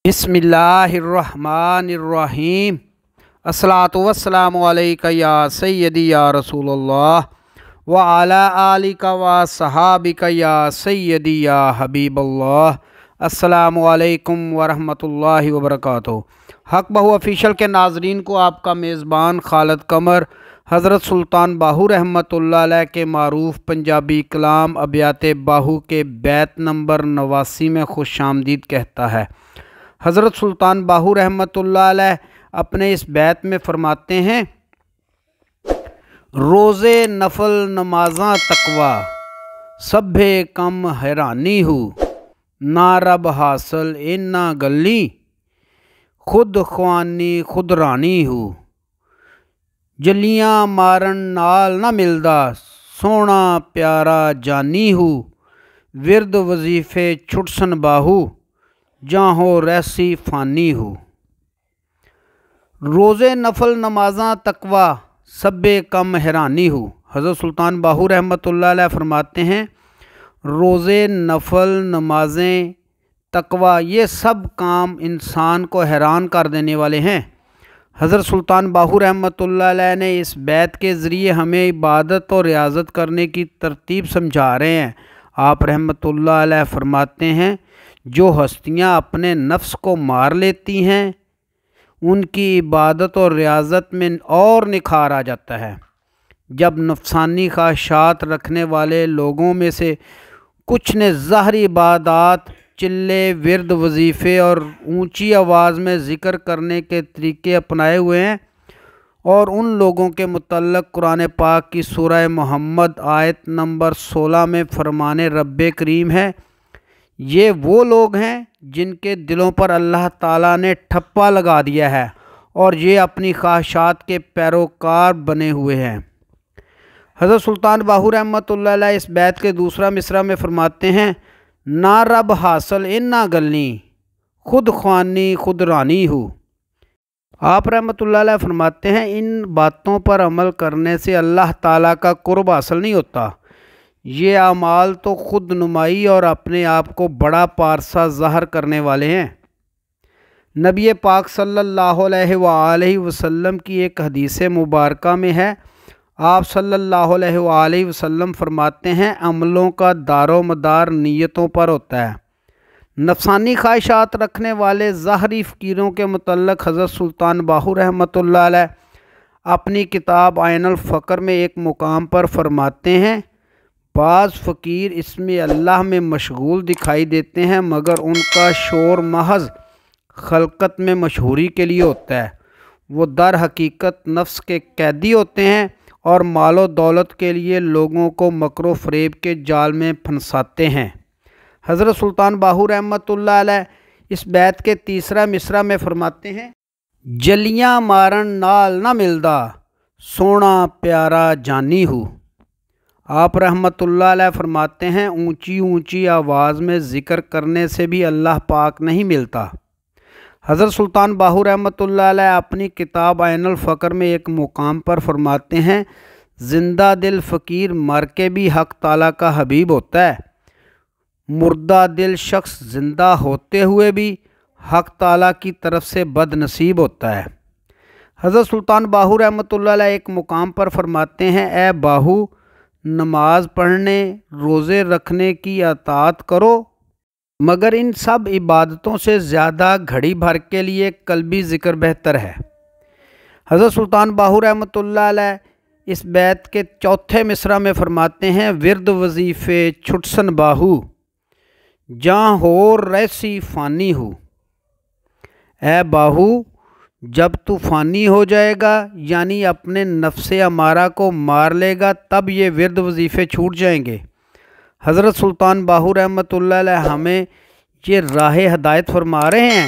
बिस्मिल्लाहिर्रहमानिर्रहीम। अस्सलातु वस्सलामु अलैका या सय्यदी या रसूलल्लाह व अला आलिका व सहाबिका या सय्यदी या हबीबल्लाह। अस्सलामु अलैकुम वरहमतुल्लाहि वबरकातुहू। हक बहू ऑफिशियल के नाजरीन को आपका मेज़बान खालिद कमर हज़रत सुल्तान बाहू रहमतुल्लाह अलैह के मारूफ़ पंजाबी कलाम अबियात बाहू के बैत नंबर 89 में खुश आमदीद कहता है। हज़रत सुल्तान बाहू रहमतुल्लाह अलैह अपने इस बैत में फरमाते हैं, रोज़े नफल नमाज़ां तकवा सभे कम हैरानी हूँ, ना रब हासिल इन्ना गली खुद ख्वानी खुद रानी हूँ। जलियाँ मारन नाल ना मिलदा सोना प्यारा जानी हूँ, विरद वजीफ़े छुटसन बाहू जाहो रहसी फ़ानी हूँ। रोज़े नफल नमाज़ां तकवा सब्बे कम हैरानी हूँ। हज़रत सुल्तान बाहू रहमतुल्लाह अलैह फरमाते हैं, रोज़े नफल नमाज़ें तकवा ये सब काम इंसान को हैरान कर देने वाले हैं। हज़रत सुल्तान बाहू रहमतुल्लाह अलैह ने इस बैत के ज़रिए हमें इबादत और रियाज़त करने की तरतीब समझा रहे हैं। आप रहमतुल्लाह अलैह फरमाते हैं, जो हस्तियाँ अपने नफ्स को मार लेती हैं उनकी इबादत और रियाज़त में और निखार आ जाता है। जब नफसानी ख्वाहिशात रखने वाले लोगों में से कुछ ने ज़ाहरी इबादत, चिल्ले, विरद, वजीफ़े और ऊंची आवाज़ में ज़िक्र करने के तरीक़े अपनाए हुए हैं, और उन लोगों के मुतल्लक़ कुरान पाक की सूरह मोहम्मद आयत नंबर 16 में फरमाने रब्बे करीम है, ये वो लोग हैं जिनके दिलों पर अल्लाह ताला ने ठप्पा लगा दिया है और ये अपनी ख्वाहिशात के पैरोकार बने हुए हैं। हज़रत सुल्तान बाहू रहमतुल्लाह अलैह इस बैत के दूसरा मिसरा में फरमाते हैं, ना रब हासिल इन्ना गलनी खुद ख्वानी खुद रानी हूँ। आप रहमतुल्लाह अलैह फरमाते हैं, इन बातों पर अमल करने से अल्लाह ताला का कुर्ब हासिल नहीं होता। ये अमाल तो खुद नुमाई और अपने आप को बड़ा पारसा ज़ाहिर करने वाले हैं। नबी पाक सल्लल्लाहु अलैहि वसल्लम की एक हदीस मुबारका में है, आप सल्लल्लाहु अलैहि वसल्लम फरमाते हैं, अमलों का दारो मदार नीयतों पर होता है। नफसानी ख्वाहिशात रखने वाले ज़ाहरी फ़कीरों के मुतल्लक़ हज़रत सुल्तान बाहू रहमतुल्लाह अलैह अपनी किताब आइनुल फ़क्र में एक मुकाम पर फरमाते हैं, बाज़ फ़कीर इसमें अल्लाह में मशगूल दिखाई देते हैं मगर उनका शोर महज खलकत में मशहूरी के लिए होता है। वो दर हकीकत नफ्स के कैदी होते हैं और मालो दौलत के लिए लोगों को मकरो फ़रेब के जाल में फंसाते हैं। हज़रत सुल्तान बाहू रहमतुल्लाह अलैह इस बैत के तीसरा मिसरा में फरमाते हैं, जलियाँ मारन नाल ना मिलदा सोना प्यारा जानी हूँ। आप रहमतुल्लाह अलैह फरमाते हैं, ऊंची ऊंची आवाज़ में ज़िक्र करने से भी अल्लाह पाक नहीं मिलता। हज़रत सुल्तान बाहू रहमतुल्लाह अलैह अपनी किताब आइनुल फ़क्र में एक मुकाम पर फरमाते हैं, ज़िंदा दिल फ़कीर मर के भी हक़ ताला का हबीब होता है, मुर्दा दिल शख्स ज़िंदा होते हुए भी हक़ ताला की तरफ से बदनसीब होता है। हज़रत सुल्तान बाहू रहमतुल्लाह अलैह एक मुकाम पर फरमाते हैं, ए बाहू नमाज पढ़ने रोज़े रखने की अताअत करो, मगर इन सब इबादतों से ज़्यादा घड़ी भर के लिए कल्बी ज़िक्र बेहतर है। हज़रत सुल्तान बाहू रहमतुल्लाह अलैह इस बैत के चौथे मिसरा में फरमाते हैं, विरद वजीफ़े छुटसन बाहू जाँ होर रहसी फ़ानी हूँ। ए बाहू, जब तू फ़ानी हो जाएगा यानी अपने नफ्से अमारा को मार लेगा तब ये विरद वजीफ़े छूट जाएंगे। हज़रत सुल्तान बाहू रहमतुल्लाह अलैह हमें ये राह हदायत फरमा रहे हैं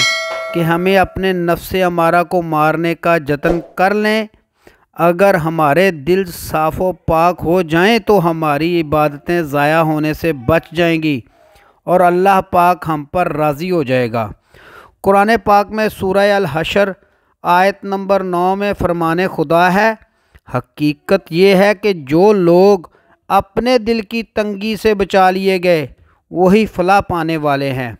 कि हमें अपने नफ्से अमारा को मारने का जतन कर लें। अगर हमारे दिल साफ़ो पाक हो जाएं तो हमारी इबादतें ज़ाया होने से बच जाएंगी और अल्लाह पाक हम पर राज़ी हो जाएगा। कुरान पाक में सूरह अल हशर आयत नंबर 9 में फरमाने खुदा है, हकीकत ये है कि जो लोग अपने दिल की तंगी से बचा लिए गए वही फलाह पाने वाले हैं।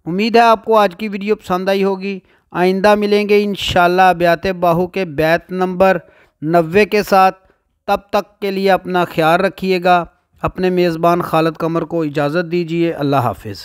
امید ہے آپ کو آج کی ویڈیو پسند آئی ہوگی۔ آئندہ ملیں گے انشاءاللہ ابیات باہو کے بیت نمبر 90 کے ساتھ۔ تب تک کے لیے اپنا خیال رکھیے گا۔ اپنے میزبان خالد قمر کو اجازت دیجیے۔ اللہ حافظ۔